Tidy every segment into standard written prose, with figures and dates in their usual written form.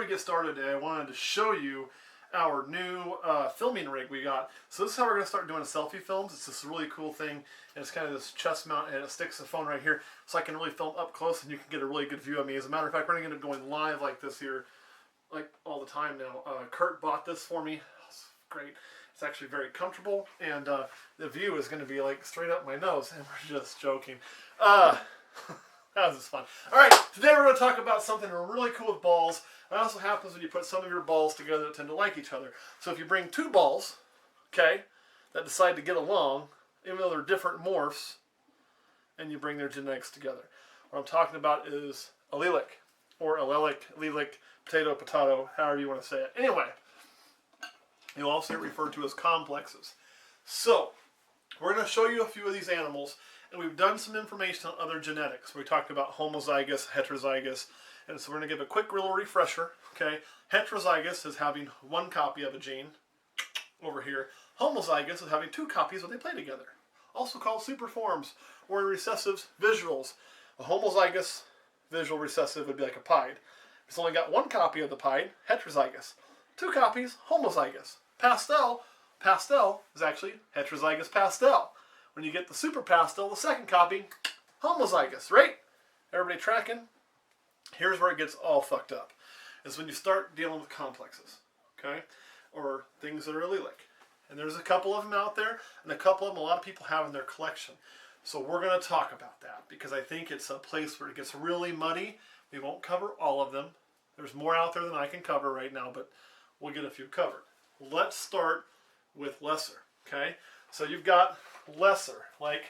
we get started today, I wanted to show you our new filming rig we got. So this is how we're going to start doing selfie films. It's this really cool thing, and it's kind of this chest mount, and it sticks the phone right here, so I can really film up close, and you can get a really good view of me. As a matter of fact, we're going to end up going live like this here, like all the time now. Kurt bought this for me. It's great. It's actually very comfortable, and the view is going to be like straight up my nose, and we're just joking. That was just fun. Alright, today we're going to talk about something really cool with balls. It also happens when you put some of your balls together that tend to like each other. So if you bring two balls, okay, that decide to get along, even though they're different morphs, and you bring their genetics together. What I'm talking about is allelic, or allelic, potato, however you want to say it. Anyway, you'll also refer to as complexes. So, we're going to show you a few of these animals, and we've done some information on other genetics. We talked about homozygous, heterozygous, and so we're going to give a quick little refresher. Okay, heterozygous is having one copy of a gene over here. Homozygous is having two copies when they play together. Also called superforms, or in recessives, visuals. A homozygous visual recessive would be like a pied. It's only got one copy of the pied, heterozygous. Two copies, homozygous. Pastel is actually heterozygous pastel. When you get the super pastel, the second copy, homozygous, right? Everybody tracking? Here's where it gets all fucked up. Is when you start dealing with complexes, okay? Or things that are allelic. And there's a couple of them out there, and a couple of them a lot of people have in their collection. So we're going to talk about that, because I think it's a place where it gets really muddy. We won't cover all of them. There's more out there than I can cover right now, but we'll get a few covered. Let's start with lesser, okay? So you've got lesser, like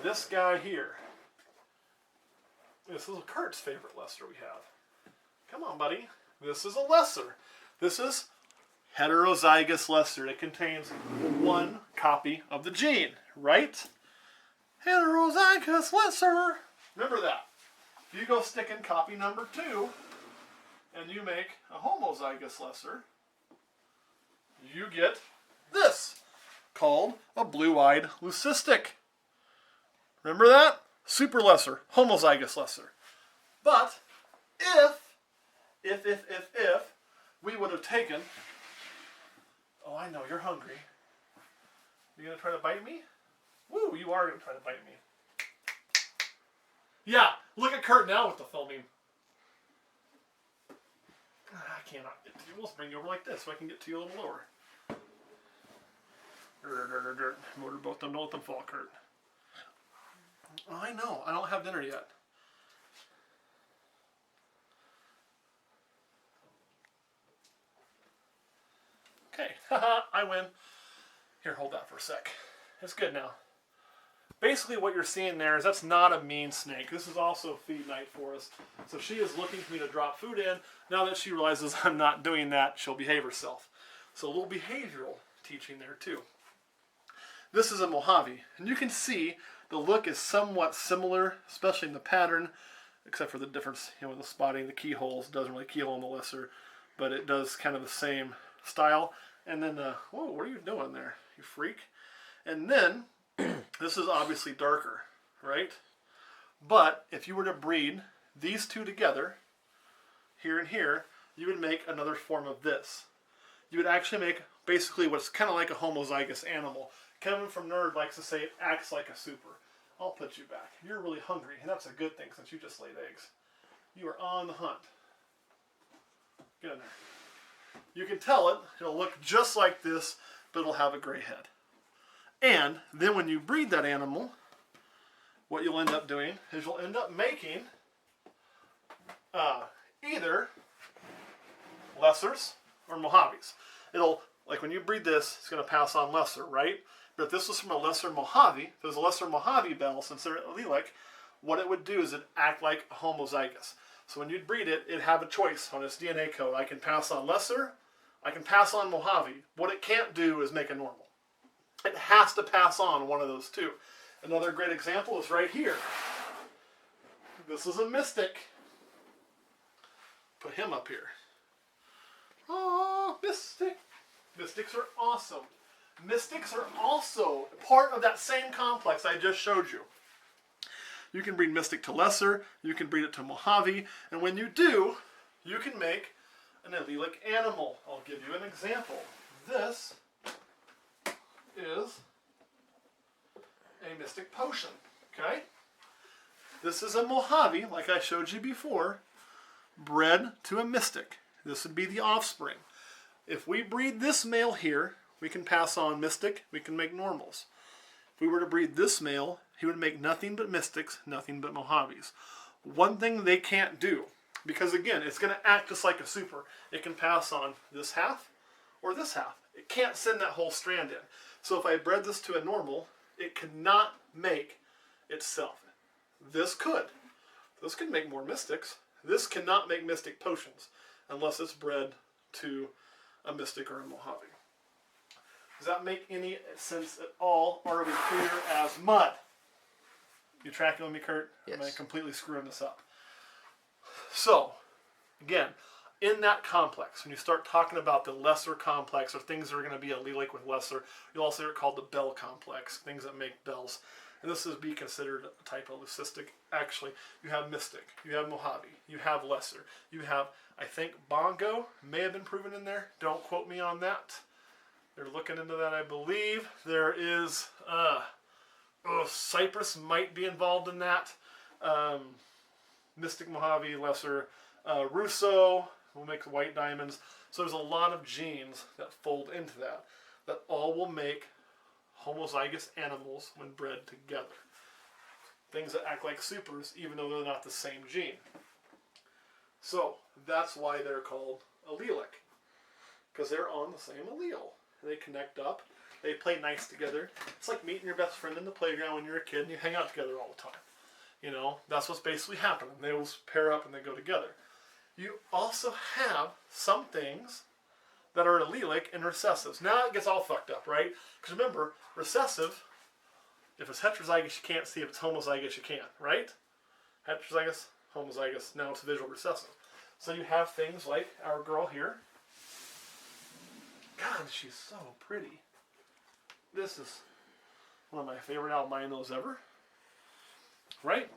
this guy here. This is Kurt's favorite lesser we have. Come on, buddy. This is a lesser. This is heterozygous lesser. It contains one copy of the gene, right? Heterozygous lesser. Remember that. If you go stick in copy number 2 and you make a homozygous lesser, you get this, called a blue-eyed leucistic. Remember that? Super lesser, homozygous lesser. But if we would have taken, oh, I know, you're hungry. You gonna try to bite me? Woo, you are gonna try to bite me. Yeah, look at Kurt now with the filming. I cannot get to you. We'll bring you over like this so I can get to you a little lower. Motor both them, don't let them fall, Kurt. Oh, I know. I don't have dinner yet. Okay, haha, I win. Here, hold that for a sec. It's good now. Basically what you're seeing there is that's not a mean snake. This is also feed night for us. So she is looking for me to drop food in. Now that she realizes I'm not doing that, she'll behave herself. So a little behavioral teaching there too. This is a Mojave, and you can see the look is somewhat similar, especially in the pattern, except for the difference, with the spotting, the keyholes. It doesn't really keyhole on the lesser, but it does kind of the same style. And then, whoa, what are you doing there, you freak? And then, this is obviously darker, right? But if you were to breed these two together, here and here, you would make another form of this. You would actually make basically what's kind of like a homozygous animal. Kevin from Nerd likes to say it acts like a super. I'll put you back. You're really hungry, and that's a good thing since you just laid eggs. You are on the hunt. Get in there. You can tell it. It'll look just like this, but it'll have a gray head. And then when you breed that animal, what you'll end up doing is you'll end up making either lessers or Mojaves. It'll, like when you breed this, it's going to pass on lesser, right? But if this was from a lesser Mojave, if there's a lesser Mojave bell, since they're allelic, what it would do is it'd act like a homozygous. So when you'd breed it, it'd have a choice on its DNA code. I can pass on lesser, I can pass on Mojave. What it can't do is make a normal. It has to pass on one of those two. Another great example is right here. This is a mystic. Put him up here. Oh, mystic. Mystics are awesome. Mystics are also part of that same complex I just showed you. You can breed Mystic to Lesser, you can breed it to Mojave, and when you do, you can make an allelic animal. I'll give you an example. This is a mystic potion, okay? This is a Mojave, like I showed you before, bred to a mystic. This would be the offspring. If we breed this male here, we can pass on mystic, we can make normals. If we were to breed this male, he would make nothing but mystics, nothing but Mojaves. One thing they can't do, because again, it's going to act just like a super. It can pass on this half or this half. It can't send that whole strand in. So if I bred this to a normal, it cannot make itself. This could. This could make more mystics. This cannot make mystic potions unless it's bred to a mystic or a Mojave. Does that make any sense at all, or are we clear as mud? You tracking with me, Kurt? Yes. Am I completely screwing this up? So, again, in that complex, when you start talking about the lesser complex, or things that are going to be allelic with lesser, you'll also hear it called the bell complex, things that make bells. And this would be considered a type of leucistic. Actually, you have mystic, you have Mojave, you have lesser, you have, I think, bongo may have been proven in there. Don't quote me on that. They're looking into that, I believe. There is, Cypress might be involved in that. Mystic, Mojave, lesser, Russo will make white diamonds. So there's a lot of genes that fold into that, that all will make homozygous animals when bred together. Things that act like supers, even though they're not the same gene. So that's why they're called allelic, because they're on the same allele. They connect up. They play nice together. It's like meeting your best friend in the playground when you're a kid and you hang out together all the time. You know, that's what's basically happening. They will pair up and they go together. You also have some things that are allelic and recessives. Now it gets all fucked up, right? Because remember, recessive, if it's heterozygous, you can't see. If it's homozygous, you can, right? Heterozygous, homozygous, now it's visual recessive. So you have things like our girl here. God, she's so pretty. This is one of my favorite albinos ever. Right?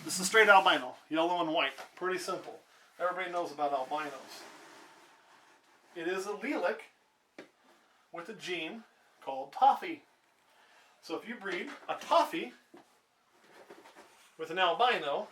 This is straight albino, yellow and white. Pretty simple. Everybody knows about albinos. It is allelic with a gene called toffee. So if you breed a toffee with an albino,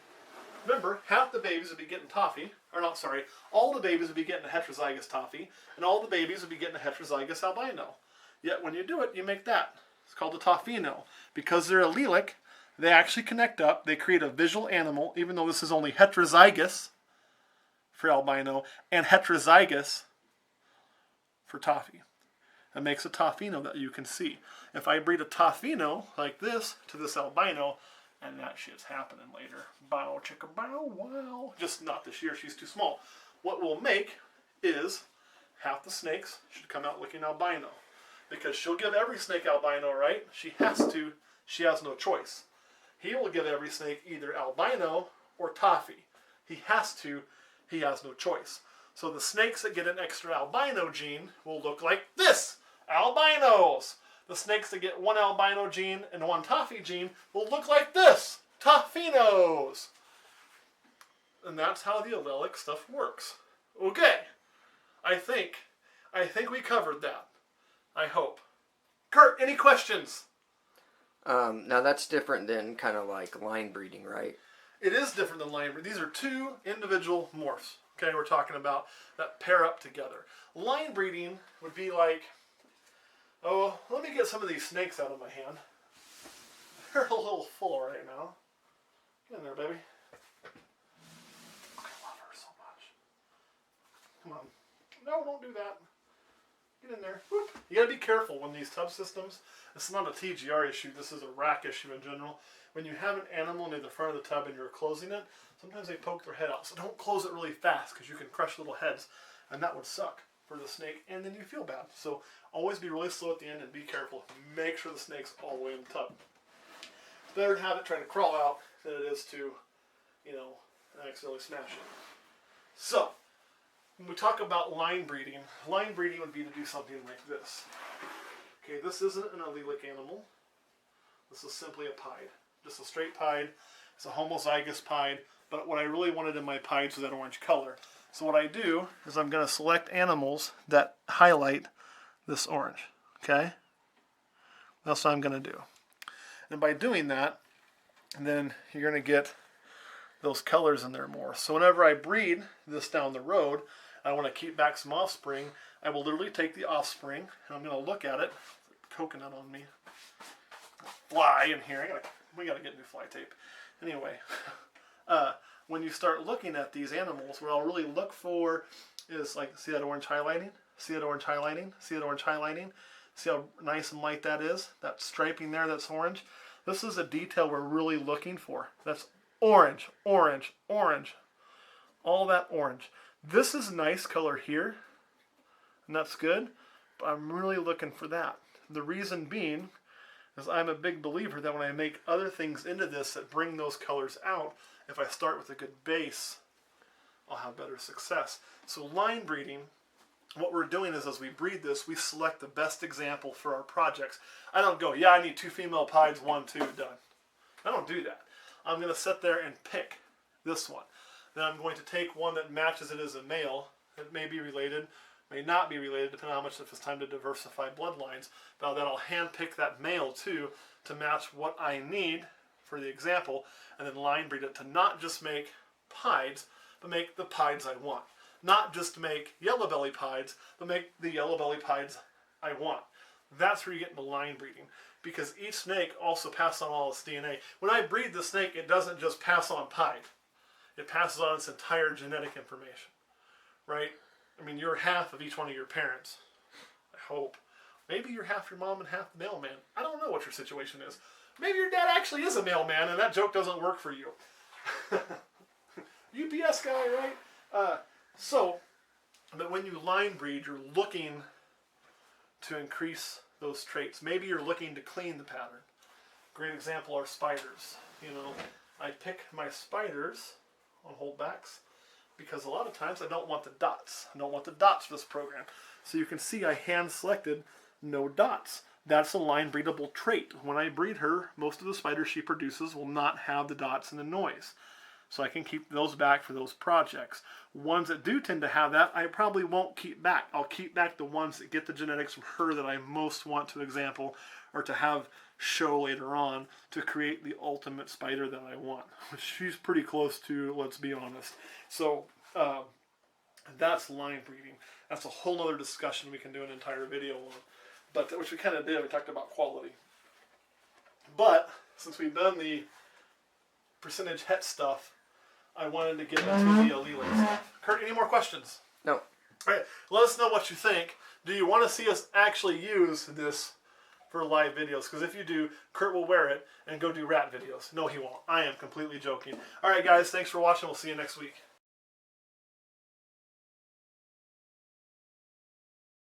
remember, half the babies would be getting toffee, or not, sorry, all the babies would be getting a heterozygous toffee, and all the babies would be getting a heterozygous albino. Yet when you do it, you make that. It's called a toffino. Because they're allelic, they actually connect up, they create a visual animal, even though this is only heterozygous for albino, and heterozygous for toffee. It makes a toffino that you can see. If I breed a toffino like this to this albino, and that shit's happening later. Bow, chicka, bow, wow. Just not this year, she's too small. What we'll make is half the snakes should come out looking albino. Because she'll give every snake albino, right? She has to. She has no choice. He will give every snake either albino or toffee. He has to. He has no choice. So the snakes that get an extra albino gene will look like this. Albinos. The snakes that get one albino gene and one toffee gene will look like this. Toffinos. And that's how the allelic stuff works. Okay. I think we covered that. I hope. Kurt, any questions? Now that's different than kind of like line breeding, right? It is different than line breeding. These are two individual morphs. Okay, we're talking about that pair up together. Line breeding would be like, oh, let me get some of these snakes out of my hand. They're a little full right now. Get in there, baby. I love her so much. Come on. No, don't do that. Get in there. Whoop. You gotta be careful when these tub systems, it's not a TGR issue, this is a rack issue in general. When you have an animal near the front of the tub and you're closing it, sometimes they poke their head out. So don't close it really fast because you can crush little heads and that would suck for the snake and then you feel bad. So always be really slow at the end and be careful. Make sure the snake's all the way in the tub. It's better to have it trying to crawl out than it is to, accidentally smash it. So, when we talk about line breeding would be to do something like this. Okay, this isn't an allelic animal. This is simply a pied. Just a straight pied. It's a homozygous pied. But what I really wanted in my pieds was that orange color. So what I do is I'm going to select animals that highlight this orange. Okay? That's what I'm going to do. And by doing that, then you're going to get those colors in there more. So whenever I breed this down the road, I want to keep back some offspring, I will literally take the offspring and I'm going to look at it. Coconut on me. Fly in here. We got to get new fly tape. Anyway, when you start looking at these animals, what I'll really look for is like, see that orange highlighting? See that orange highlighting? See that orange highlighting? See how nice and light that is? That striping there that's orange? This is a detail we're really looking for. That's orange, orange, orange. All that orange. This is nice color here, and that's good, but I'm really looking for that. The reason being is I'm a big believer that when I make other things into this that bring those colors out, if I start with a good base, I'll have better success. So line breeding, what we're doing is as we breed this, we select the best example for our projects. I don't go, yeah, I need 2 female pieds, 1, 2, done. I don't do that. I'm going to sit there and pick this one. Then I'm going to take one that matches it as a male. It may be related, may not be related, depending on how much if it's time to diversify bloodlines. But then I'll hand pick that male too to match what I need for the example, and then line breed it to not just make pieds, but make the pieds I want. Not just make yellow belly pieds, but make the yellow belly pieds I want. That's where you get into line breeding, because each snake also passes on all its DNA. When I breed the snake, it doesn't just pass on pied. It passes on its entire genetic information, right? I mean, you're half of each one of your parents, I hope. Maybe you're half your mom and half the mailman. I don't know what your situation is. Maybe your dad actually is a mailman and that joke doesn't work for you. UPS guy, right? But when you line breed, you're looking to increase those traits. Maybe you're looking to clean the pattern. Great example are spiders. You know, I pick my spiders on holdbacks because a lot of times I don't want the dots. I don't want the dots for this program. So you can see I hand selected no dots. That's a line breedable trait. When I breed her, most of the spiders she produces will not have the dots and the noise. So I can keep those back for those projects. Ones that do tend to have that, I probably won't keep back. I'll keep back the ones that get the genetics from her that I most want to example or to have show later on to create the ultimate spider that I want. Which she's pretty close to, let's be honest. So that's line breeding. That's a whole other discussion we can do an entire video on. But which we kind of did. We talked about quality. But since we've done the percentage het stuff, I wanted to get into the Allelic stuff. Kurt, any more questions? No. All right. Let us know what you think. Do you want to see us actually use this for live videos? Because if you do, Kurt will wear it and go do rat videos. No, he won't. I am completely joking. All right, guys. Thanks for watching. We'll see you next week.